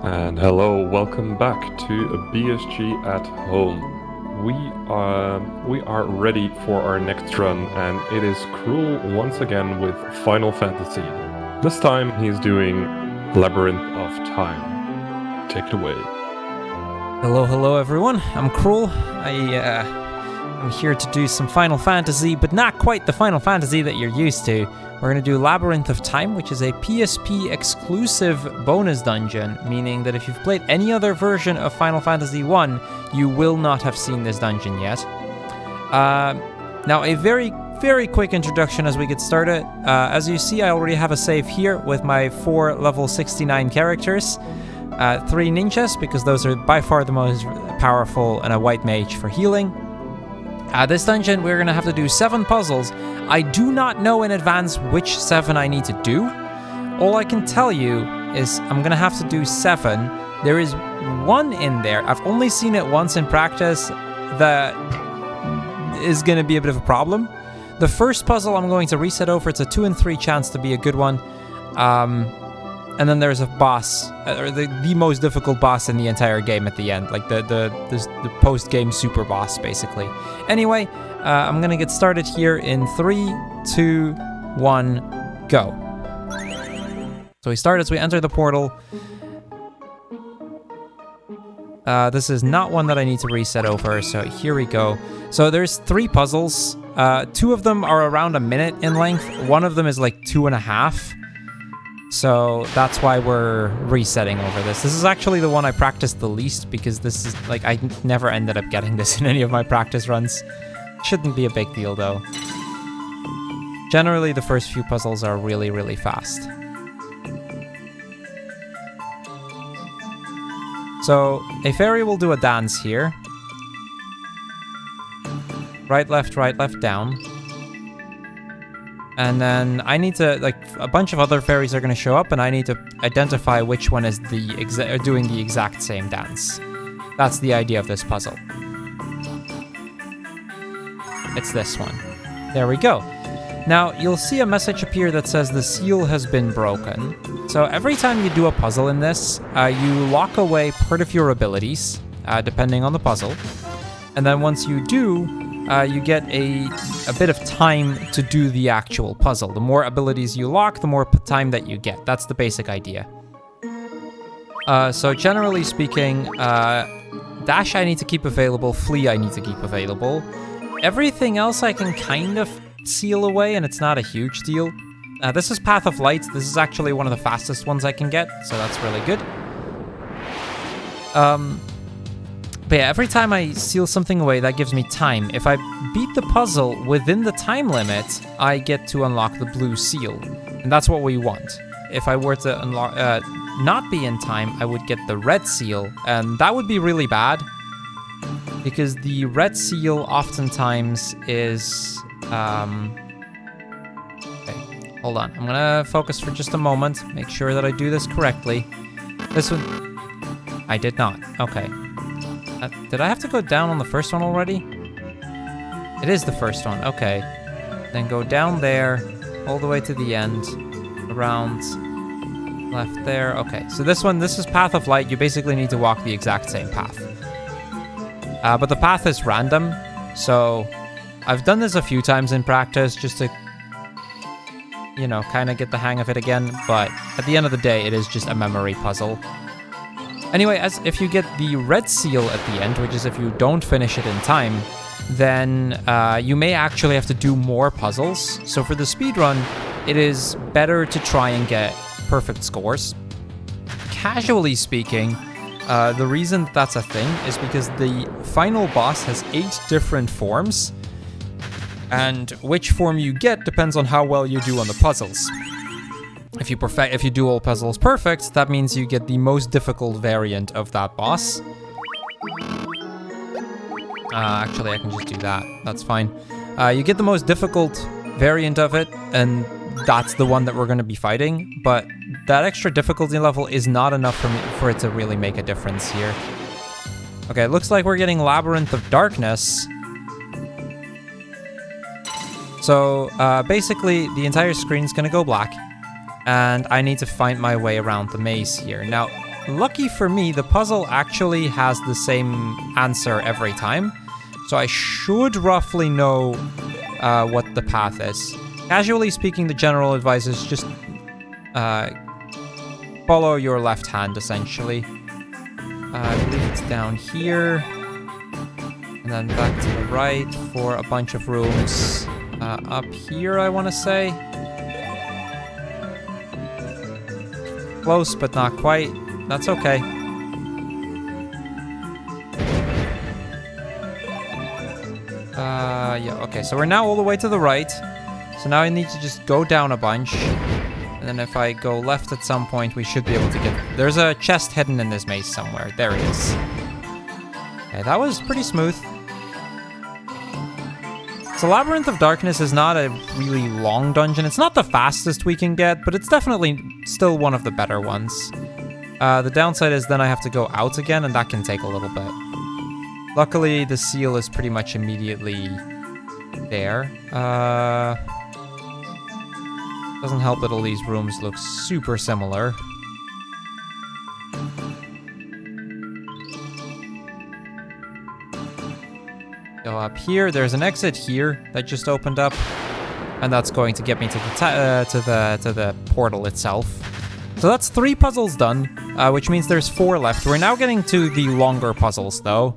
And hello, welcome back to BSG at Home. We are ready for our next run, and it is Crrool once again with Final Fantasy. This time he's doing Labyrinth of Time. Take it away. Hello everyone, I'm Crrool. I'm here to do some Final Fantasy, but not quite the Final Fantasy that you're used to. We're going to do Labyrinth of Time, which is a PSP exclusive bonus dungeon, meaning that if you've played any other version of Final Fantasy 1, you will not have seen this dungeon yet. Now, a very quick introduction as we get started. As you see, I already have a save here with my 4 level 69 characters. 3 ninjas, because those are by far the most powerful, and a white mage for healing. This dungeon, we're going to have to do 7 puzzles. I do not know in advance which 7 I need to do. All I can tell you is I'm going to have to do 7. There is one in there. I've only seen it once in practice that is going to be a bit of a problem. The first puzzle I'm going to reset over. It's a 2 in 3 chance to be a good one. And then there's a boss, or the most difficult boss in the entire game at the end, like the post-game super boss, basically. Anyway, I'm gonna get started here in 3, 2, 1, go. So we start as we enter the portal. This is not one that I need to reset over, so here we go. So there's 3 puzzles. 2 of them are around a minute in length. One of them is like 2.5. So that's why we're resetting over this. This is actually the one I practiced the least, because this is like, I never ended up getting this in any of my practice runs. Shouldn't be a big deal though. Generally, the first few puzzles are really fast. So a fairy will do a dance here. Right, left, down. And then I need to, like, a bunch of other fairies are going to show up, and I need to identify which one is doing the exact same dance. That's the idea of this puzzle. It's this one. There we go. Now, you'll see a message appear that says the seal has been broken. So every time you do a puzzle in this, you lock away part of your abilities, depending on the puzzle. And then once you do, you get a bit of time to do the actual puzzle. The more abilities you lock, the more time that you get. That's the basic idea. So generally speaking, dash I need to keep available, flee I need to keep available. Everything else I can kind of seal away, and it's not a huge deal. This is Path of Light. This is actually one of the fastest ones I can get, so that's really good. But yeah, every time I seal something away, that gives me time. If I beat the puzzle within the time limit, I get to unlock the blue seal. And that's what we want. If I were to unlock, not be in time, I would get the red seal. And that would be really bad, because the red seal oftentimes is... Okay, hold on. I'm gonna focus for just a moment. Make sure that I do this correctly. This one... I did not. Okay. Did I have to go down on the first one already? It is the first one, okay. Then go down there, all the way to the end, around, left there, okay. So this is Path of Light. You basically need to walk the exact same path. But the path is random, so I've done this a few times in practice just to, you know, kind of get the hang of it again, but at the end of the day, it is just a memory puzzle. Anyway, if you get the red seal at the end, which is if you don't finish it in time, then you may actually have to do more puzzles. So for the speedrun, it is better to try and get perfect scores. Casually speaking, the reason that's a thing is because the final boss has 8 different forms, and which form you get depends on how well you do on the puzzles. If you do all puzzles perfect, that means you get the most difficult variant of that boss. Actually, I can just do that. That's fine. You get the most difficult variant of it, and that's the one that we're going to be fighting. But that extra difficulty level is not enough for it to really make a difference here. Okay, it looks like we're getting Labyrinth of Darkness. So basically, the entire screen's going to go black. And I need to find my way around the maze here. Now, lucky for me, the puzzle actually has the same answer every time. So I should roughly know what the path is. Casually speaking, the general advice is just follow your left hand, essentially. I believe it's down here. And then back to the right for a bunch of rooms. Up here, I want to say. Close, but not quite. That's okay. Yeah, okay, so we're now all the way to the right. So now I need to just go down a bunch. And then if I go left at some point, we should be able to get... There's a chest hidden in this maze somewhere. There it is. Okay, that was pretty smooth. So Labyrinth of Darkness is not a really long dungeon. It's not the fastest we can get, but it's definitely still one of the better ones. The downside is then I have to go out again, and that can take a little bit. Luckily, the seal is pretty much immediately there. Doesn't help that all these rooms look super similar. Go up here. There's an exit here that just opened up, and that's going to get me to the portal itself. So that's 3 puzzles done, which means there's 4 left. We're now getting to the longer puzzles, though.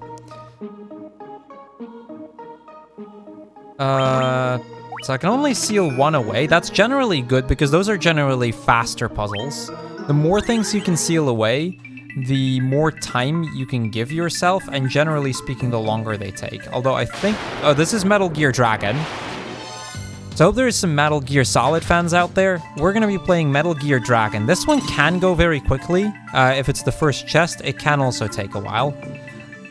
So I can only seal 1 away. That's generally good because those are generally faster puzzles. The more things you can seal away, the more time you can give yourself, and generally speaking, the longer they take. Although I think... Oh, this is Metal Gear Dragon. So I hope there's some Metal Gear Solid fans out there. We're going to be playing Metal Gear Dragon. This one can go very quickly. If it's the first chest, it can also take a while.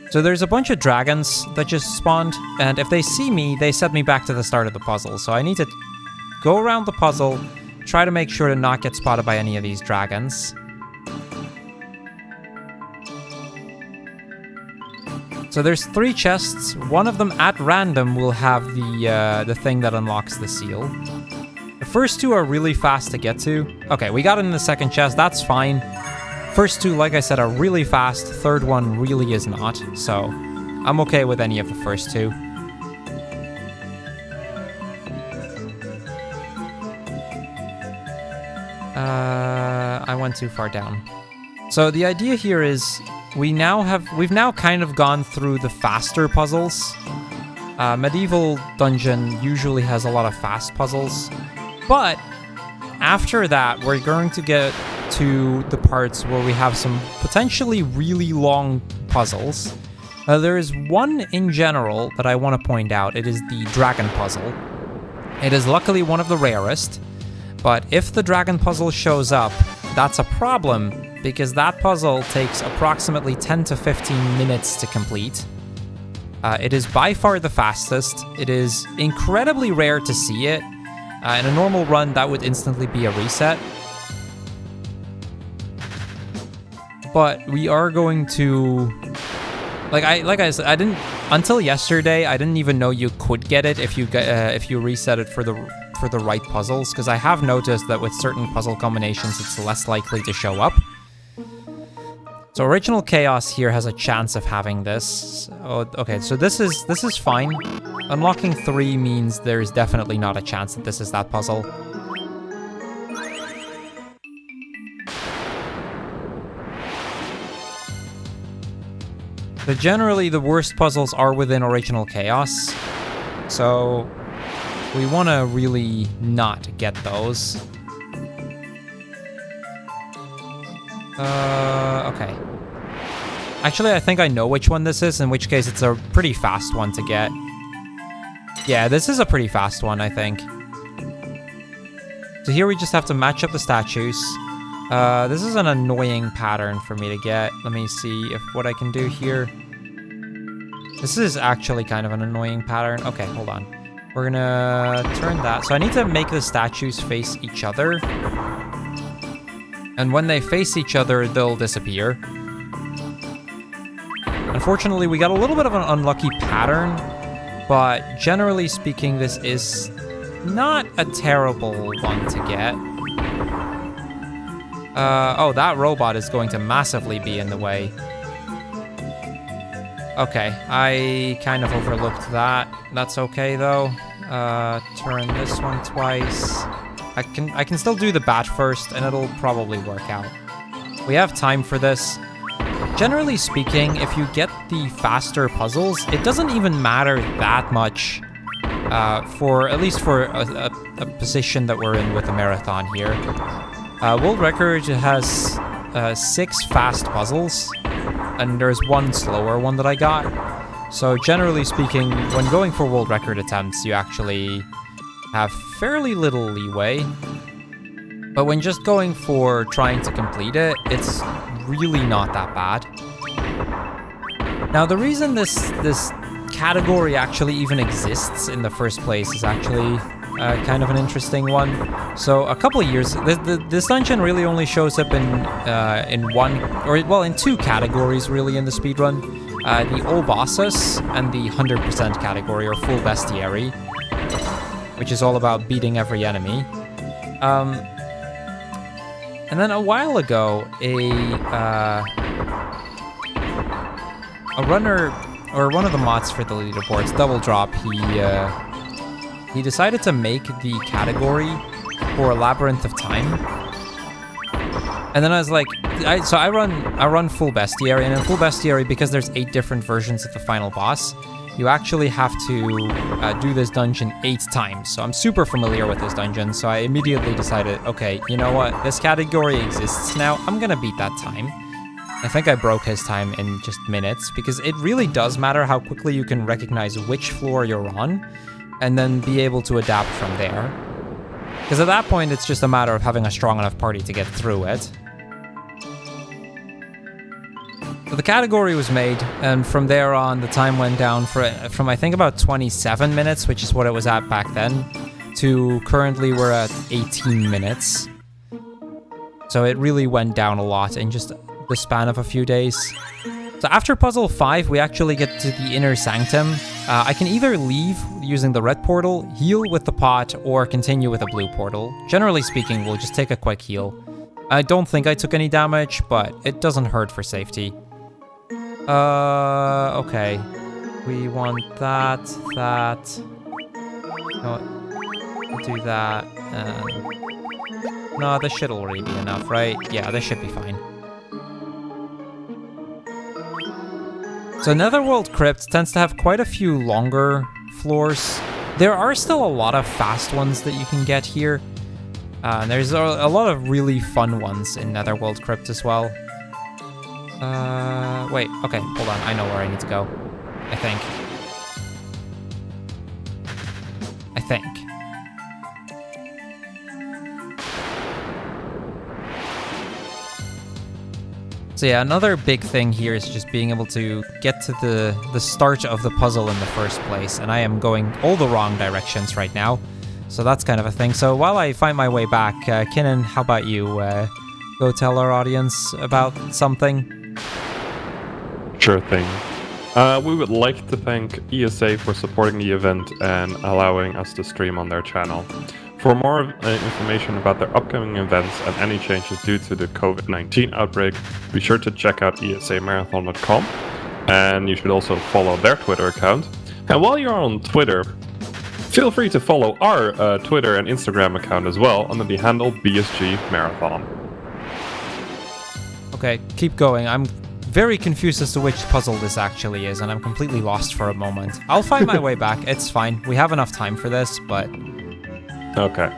So there's a bunch of dragons that just spawned, and if they see me, they set me back to the start of the puzzle. So I need to go around the puzzle, try to make sure to not get spotted by any of these dragons. So there's 3 chests. One of them at random will have the thing that unlocks the seal. The first 2 are really fast to get to. Okay, we got it in the second chest. That's fine. First 2, like I said, are really fast. Third one really is not. So I'm okay with any of the first 2. I went too far down. So the idea here is we've now kind of gone through the faster puzzles. Medieval Dungeon usually has a lot of fast puzzles, but after that, we're going to get to the parts where we have some potentially really long puzzles. There is one in general that I want to point out. It is the dragon puzzle. It is luckily one of the rarest, but if the dragon puzzle shows up, that's a problem, because that puzzle takes approximately 10 to 15 minutes to complete. It is by far the fastest. It is incredibly rare to see it. In a normal run, that would instantly be a reset. But we are going to... Like I said, I didn't... Until yesterday, I didn't even know you could get it if you reset it for the right puzzles, because I have noticed that with certain puzzle combinations, it's less likely to show up. So Original Chaos here has a chance of having this. Oh, okay, so this is fine. Unlocking 3 means there's definitely not a chance that this is that puzzle. But generally, the worst puzzles are within Original Chaos. So we want to really not get those. Okay. Actually, I think I know which one this is, in which case it's a pretty fast one to get. Yeah, this is a pretty fast one, I think. So here we just have to match up the statues. This is an annoying pattern for me to get. Let me see what I can do here. This is actually kind of an annoying pattern. Okay, hold on. We're gonna turn that. So I need to make the statues face each other. And when they face each other, they'll disappear. Unfortunately, we got a little bit of an unlucky pattern, but generally speaking, this is not a terrible one to get. Oh, that robot is going to massively be in the way. Okay, I kind of overlooked that. That's okay though. Turn this one twice. I can still do the bat first, and it'll probably work out. We have time for this. Generally speaking, if you get the faster puzzles, it doesn't even matter that much. At least for a position that we're in with the marathon here. World record has 6 fast puzzles, and there's 1 slower one that I got. So generally speaking, when going for world record attempts, you actually have fairly little leeway. But when just going for trying to complete it, it's really not that bad. Now, the reason this category actually even exists in the first place is actually kind of an interesting one. So a couple of years, this dungeon really only shows up in 2 categories really in the speedrun. The all bosses and the 100% category, or full bestiary, which is all about beating every enemy. And then a while ago, a runner, or one of the mods for the leaderboards, Double Drop, he decided to make the category for Labyrinth of Time. And then I was like, I run full bestiary, and in full bestiary, because there's 8 different versions of the final boss, you actually have to do this dungeon 8 times. So I'm super familiar with this dungeon, so I immediately decided, okay, you know what, this category exists now, I'm gonna beat that time. I think I broke his time in just minutes, because it really does matter how quickly you can recognize which floor you're on, and then be able to adapt from there. Because at that point, it's just a matter of having a strong enough party to get through it. So the category was made, and from there on, the time went down from I think about 27 minutes, which is what it was at back then, to currently we're at 18 minutes. So it really went down a lot in just the span of a few days. So after puzzle 5, we actually get to the inner sanctum. I can either leave using the red portal, heal with the pot, or continue with a blue portal. Generally speaking, we'll just take a quick heal. I don't think I took any damage, but it doesn't hurt for safety. Okay. We want that. No, we'll do that. No, this should already be enough, right? Yeah, this should be fine. So Netherworld Crypt tends to have quite a few longer floors. There are still a lot of fast ones that you can get here. There's a lot of really fun ones in Netherworld Crypt as well. Wait, okay, hold on. I know where I need to go. I think. So yeah, another big thing here is just being able to get to the start of the puzzle in the first place, and I am going all the wrong directions right now, so that's kind of a thing. So while I find my way back, Kinnan, how about you go tell our audience about something? Sure thing. We would like to thank ESA for supporting the event and allowing us to stream on their channel. For more information about their upcoming events and any changes due to the COVID-19 outbreak, be sure to check out esamarathon.com, and you should also follow their Twitter account. And while you're on Twitter, feel free to follow our Twitter and Instagram account as well under the handle BSG Marathon. Okay, keep going. I'm very confused as to which puzzle this actually is, and I'm completely lost for a moment. I'll find my way back. It's fine. We have enough time for this, but... Okay.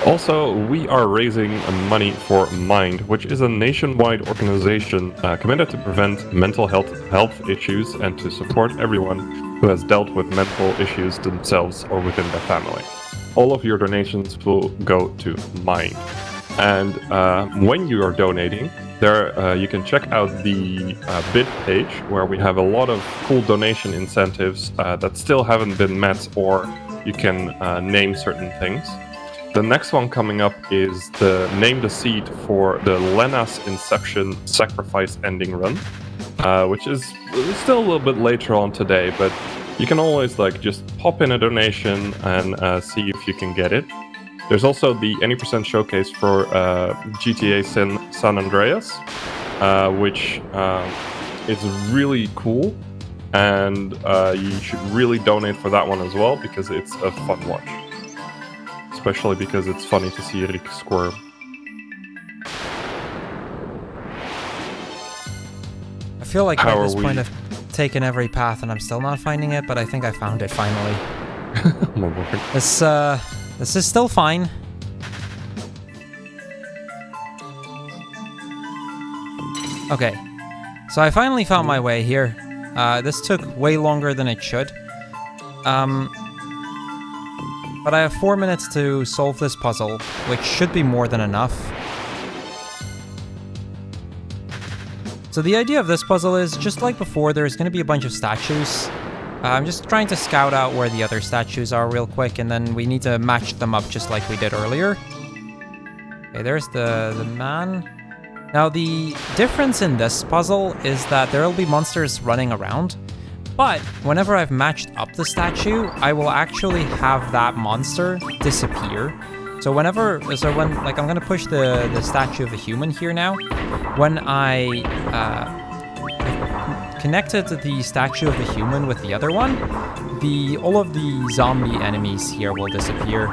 Also, we are raising money for Mind, which is a nationwide organization committed to prevent mental health issues and to support everyone who has dealt with mental issues themselves or within their family. All of your donations will go to Mind. And when you are donating, there you can check out the bid page where we have a lot of cool donation incentives that still haven't been met, or you can name certain things. The next one coming up is the Name the Seed for the Lena's Inception Sacrifice Ending Run, which is still a little bit later on today, but you can always just pop in a donation and see if you can get it. There's also the any percent showcase for GTA San Andreas, which is really cool, and you should really donate for that one as well, because it's a fun watch. Especially because it's funny to see Rick squirm. I feel like by this point I've taken every path and I'm still not finding it, but I think I found it finally. Oh my lord. This is still fine. Okay, so I finally found my way here. This took way longer than it should. But I have 4 minutes to solve this puzzle, which should be more than enough. So the idea of this puzzle is, just like before, there's going to be a bunch of statues. I'm just trying to scout out where the other statues are real quick, and then we need to match them up just like we did earlier. Okay, there's the man. Now, the difference in this puzzle is that there will be monsters running around, but whenever I've matched up the statue, I will actually have that monster disappear. So when, like, I'm gonna push the statue of the human here now. When I connected the statue of the human with the other one, all of the zombie enemies here will disappear.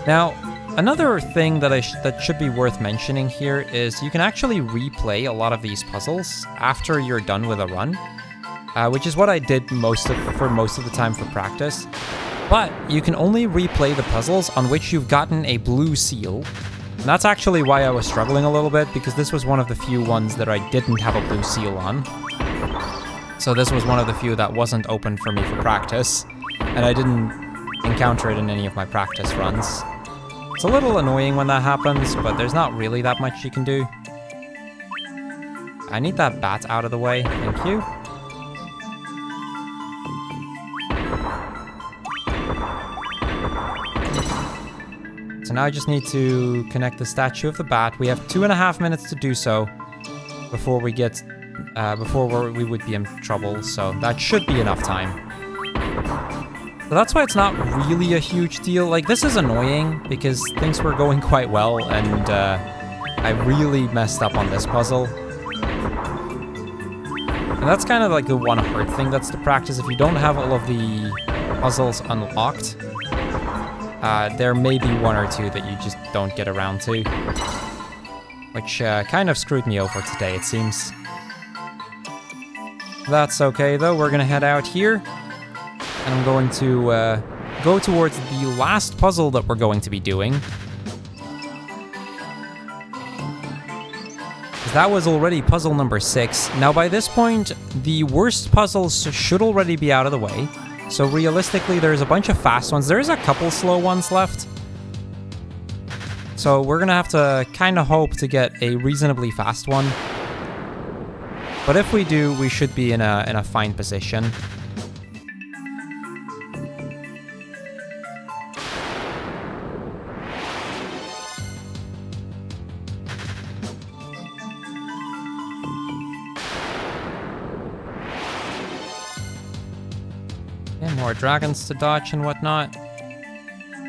Now, another thing that that should be worth mentioning here is you can actually replay a lot of these puzzles after you're done with a run, which is what I did for most of the time for practice. But you can only replay the puzzles on which you've gotten a blue seal. And that's actually why I was struggling a little bit, because this was one of the few ones that I didn't have a blue seal on. So this was one of the few that wasn't open for me for practice, and I didn't encounter it in any of my practice runs. It's a little annoying when that happens, but there's not really that much you can do. I need that bat out of the way, thank you. So now I just need to connect the statue of the bat. We have 2.5 minutes to do so before we get, we would be in trouble, so that should be enough time. So that's why it's not really a huge deal. Like, this is annoying because things were going quite well, and I really messed up on this puzzle. And that's kind of like the one hard thing that's to practice. If you don't have all of the puzzles unlocked, there may be one or two that you just don't get around to. Which kind of screwed me over today, it seems. That's okay, though. We're gonna head out here. And I'm going to go towards the last puzzle that we're going to be doing. That was already puzzle number 6. Now, by this point, the worst puzzles should already be out of the way. So realistically, there's a bunch of fast ones. There's a couple slow ones left. So we're gonna have to kind of hope to get a reasonably fast one. But if we do, we should be in a fine position. More dragons to dodge and whatnot.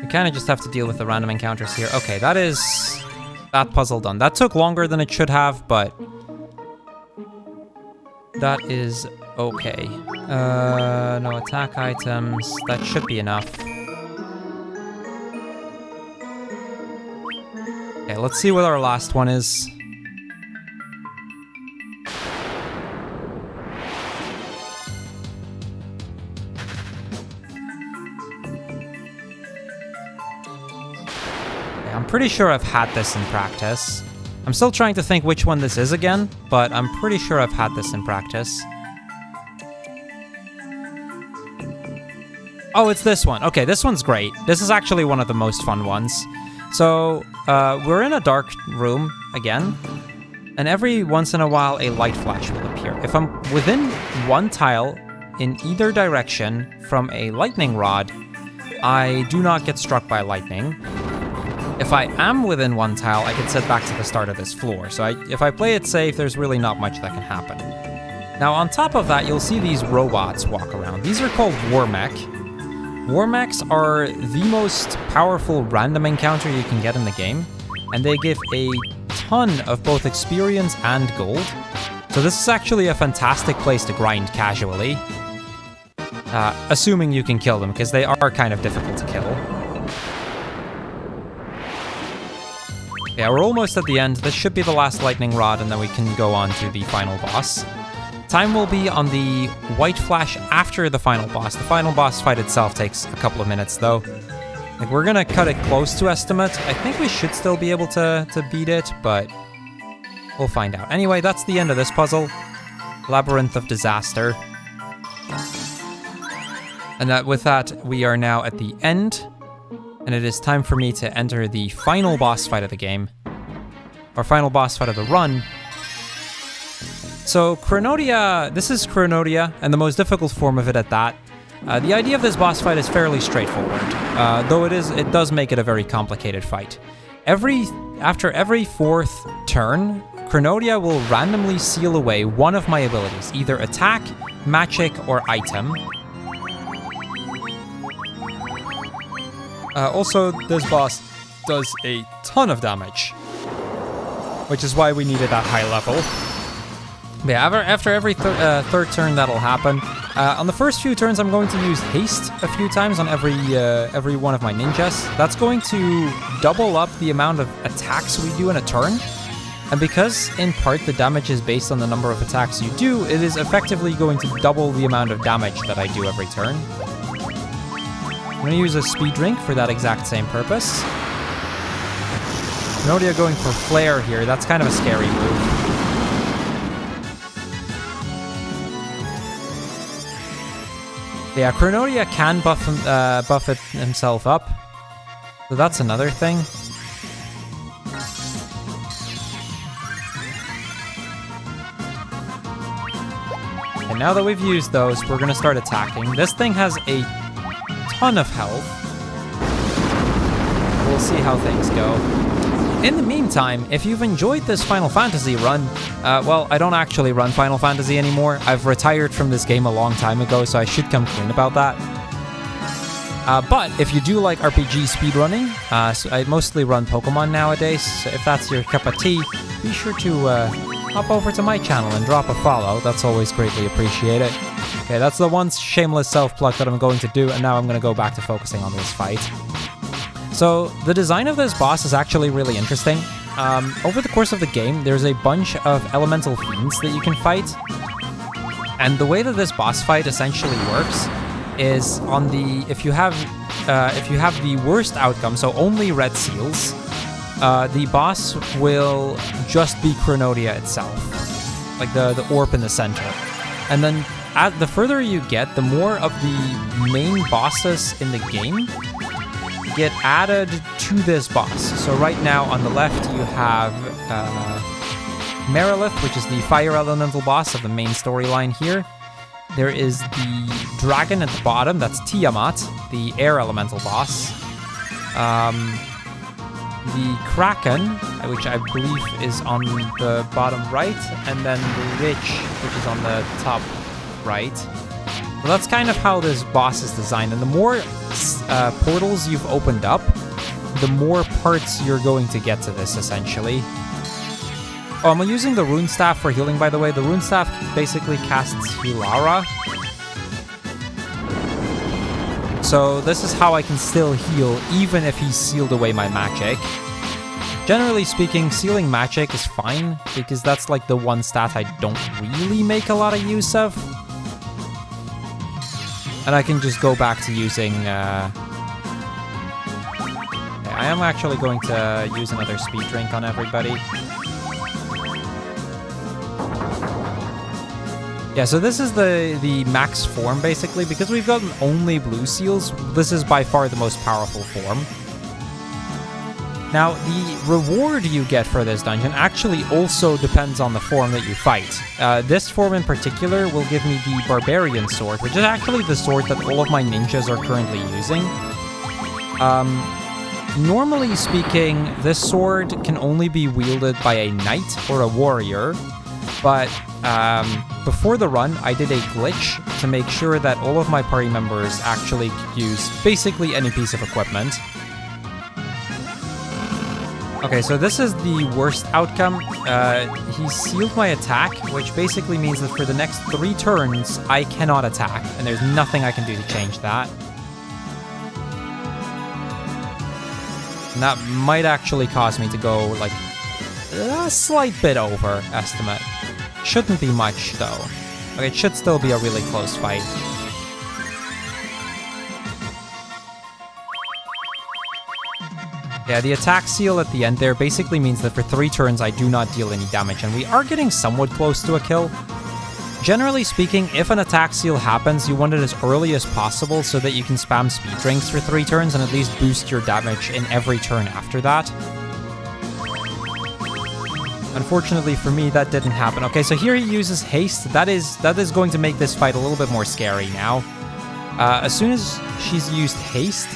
We kind of just have to deal with the random encounters here. Okay, that puzzle done. That took longer than it should have, but that is okay. No attack items. That should be enough. Okay, let's see what our last one is. I'm pretty sure I've had this in practice. I'm still trying to think which one this is again, but I'm pretty sure I've had this in practice. Oh, it's this one. Okay, this one's great. This is actually one of the most fun ones. So, we're in a dark room again, and every once in a while a light flash will appear. If I'm within one tile in either direction from a lightning rod, I do not get struck by lightning. If I am within one tile, I can set back to the start of this floor. So if I play it safe, there's really not much that can happen. Now, on top of that, you'll see these robots walk around. These are called war mech, War mechs are the most powerful random encounter you can get in the game, and they give a ton of both experience and gold. So this is actually a fantastic place to grind casually. Assuming you can kill them, because they are kind of difficult to kill. Yeah, we're almost at the end. This should be the last lightning rod, and then we can go on to the final boss. Time will be on the white flash after the final boss. The final boss fight itself takes a couple of minutes, though. Like, we're gonna cut it close to estimate. I think we should still be able to beat it, but we'll find out. Anyway, that's the end of this puzzle. Labyrinth of Disaster. And with that, we are now at the end, and it is time for me to enter the final boss fight of the game, or final boss fight of the run. So Crrool, this is Crrool, and the most difficult form of it at that. The idea of this boss fight is fairly straightforward, though it does make it a very complicated fight. After every fourth turn, Crrool will randomly seal away one of my abilities, either attack, magic, or item. Also, this boss does a ton of damage, which is why we need it at high level. But yeah, after every third turn, that'll happen. On the first few turns, I'm going to use haste a few times on every one of my ninjas. That's going to double up the amount of attacks we do in a turn. And because, in part, the damage is based on the number of attacks you do, it is effectively going to double the amount of damage that I do every turn. I'm going to use a speed drink for that exact same purpose. Crrool going for flare here. That's kind of a scary move. Yeah, Crrool can buff it himself up. So that's another thing. And now that we've used those, we're going to start attacking. This thing has a ton of health. We'll see how things go. In the meantime, if you've enjoyed this Final Fantasy run, well, I don't actually run Final Fantasy anymore. I've retired from this game a long time ago, so I should come clean about that. But if you do like RPG speedrunning, so I mostly run Pokemon nowadays, so if that's your cup of tea, be sure to hop over to my channel and drop a follow. That's always greatly appreciated. Okay, that's the one shameless self-plug that I'm going to do, and now I'm going to go back to focusing on this fight. So, the design of this boss is actually really interesting. Over the course of the game, there's a bunch of elemental fiends that you can fight. And the way that this boss fight essentially works is on the... If you have the worst outcome, so only red seals, the boss will just be Crrool itself. Like the orb in the center. And then, the further you get, the more of the main bosses in the game get added to this boss. So right now on the left you have Merilith, which is the fire elemental boss of the main storyline here. There is the dragon at the bottom, that's Tiamat, the air elemental boss. The Kraken, which I believe is on the bottom right, and then the Lich, which is on the top right. Well, that's kind of how this boss is designed, and the more portals you've opened up, the more parts you're going to get to this, essentially. Oh, I'm using the Rune Staff for healing, by the way. The Rune Staff basically casts Hulara. So this is how I can still heal, even if he's sealed away my magic. Generally speaking, sealing magic is fine, because that's like the one stat I don't really make a lot of use of. And I can just go back to using... I am actually going to use another speed drink on everybody. Yeah, so this is the max form, basically. Because we've gotten only blue seals, this is by far the most powerful form. Now, the reward you get for this dungeon actually also depends on the form that you fight. This form in particular will give me the Barbarian Sword, which is actually the sword that all of my ninjas are currently using. Normally speaking, this sword can only be wielded by a knight or a warrior, But before the run, I did a glitch to make sure that all of my party members actually could use basically any piece of equipment. Okay, so this is the worst outcome. He sealed my attack, which basically means that for the next 3 turns, I cannot attack, and there's nothing I can do to change that. And that might actually cause me to go, like, a slight bit over estimate. Shouldn't be much, though. Okay, it should still be a really close fight. Yeah, the attack seal at the end there basically means that for 3 turns I do not deal any damage, and we are getting somewhat close to a kill. Generally speaking, if an attack seal happens, you want it as early as possible so that you can spam speed drinks for 3 turns and at least boost your damage in every turn after that. Unfortunately for me, that didn't happen. Okay, so here he uses haste. That is going to make this fight a little bit more scary now. As soon as she's used haste,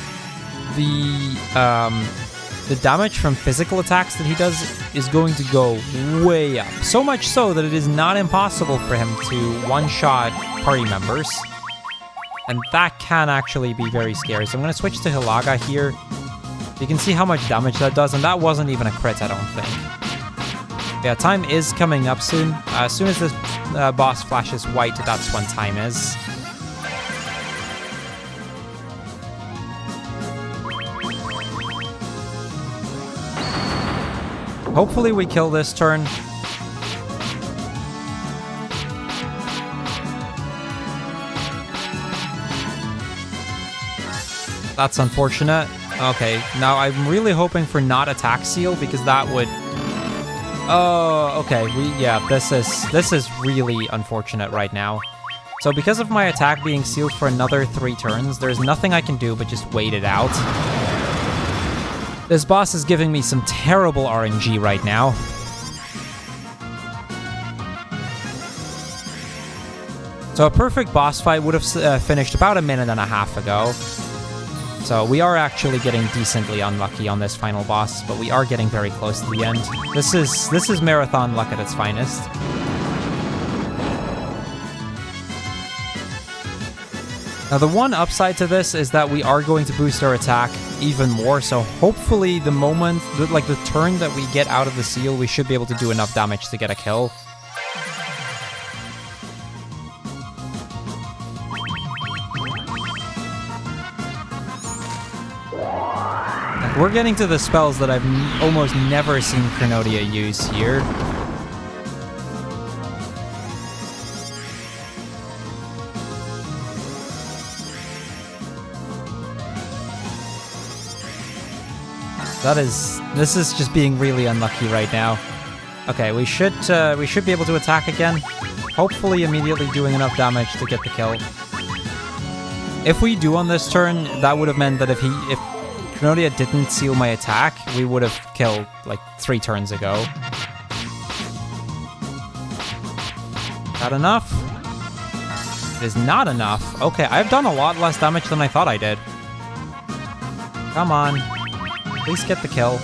the damage from physical attacks that he does is going to go way up. So much so that it is not impossible for him to one-shot party members. And that can actually be very scary. So I'm going to switch to Hilaga here. You can see how much damage that does, and that wasn't even a crit, I don't think. Yeah, time is coming up soon. As soon as this boss flashes white, that's when time is. Hopefully we kill this turn. That's unfortunate. Okay, now I'm really hoping for not attack seal because that would... Oh, okay. Yeah, this is really unfortunate right now. So because of my attack being sealed for another 3 turns, there's nothing I can do but just wait it out. This boss is giving me some terrible RNG right now. So a perfect boss fight would have finished about 1.5 minutes ago. So we are actually getting decently unlucky on this final boss, but we are getting very close to the end. This is marathon luck at its finest. Now the one upside to this is that we are going to boost our attack even more, so hopefully the moment, like the turn that we get out of the seal, we should be able to do enough damage to get a kill. We're getting to the spells that I've almost never seen Crrool use here. This is just being really unlucky right now. Okay, we should be able to attack again. Hopefully immediately doing enough damage to get the kill. If we do on this turn, that would have meant that if Crrool didn't seal my attack, we would have killed like 3 turns ago. That enough? It is not enough. Okay, I've done a lot less damage than I thought I did. Come on. Please get the kill.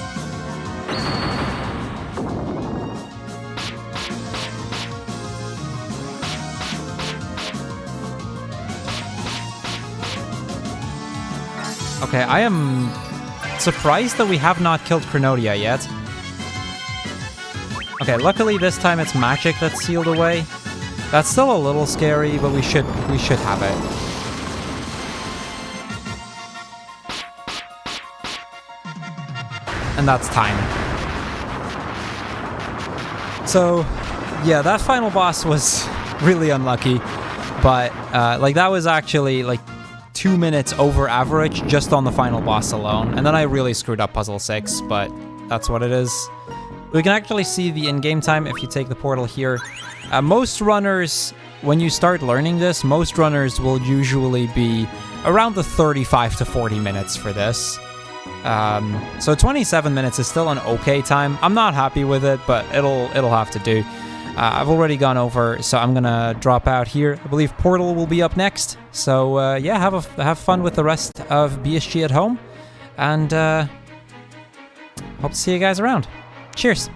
Okay, I am surprised that we have not killed Crrool yet. Okay, luckily this time it's magic that's sealed away. That's still a little scary, but we should have it. And that's time. So, yeah, that final boss was really unlucky, but like that was actually like 2 minutes over average just on the final boss alone, and then I really screwed up puzzle 6, but that's what it is. We can actually see the in-game time if you take the portal here. Most runners, when you start learning this, most runners will usually be around the 35 to 40 minutes for this. So 27 minutes is still an okay time. I'm not happy with it, but it'll have to do. I've already gone over, so I'm gonna drop out here. I believe Portal will be up next. So yeah, have fun with the rest of BSG at home, and hope to see you guys around. Cheers.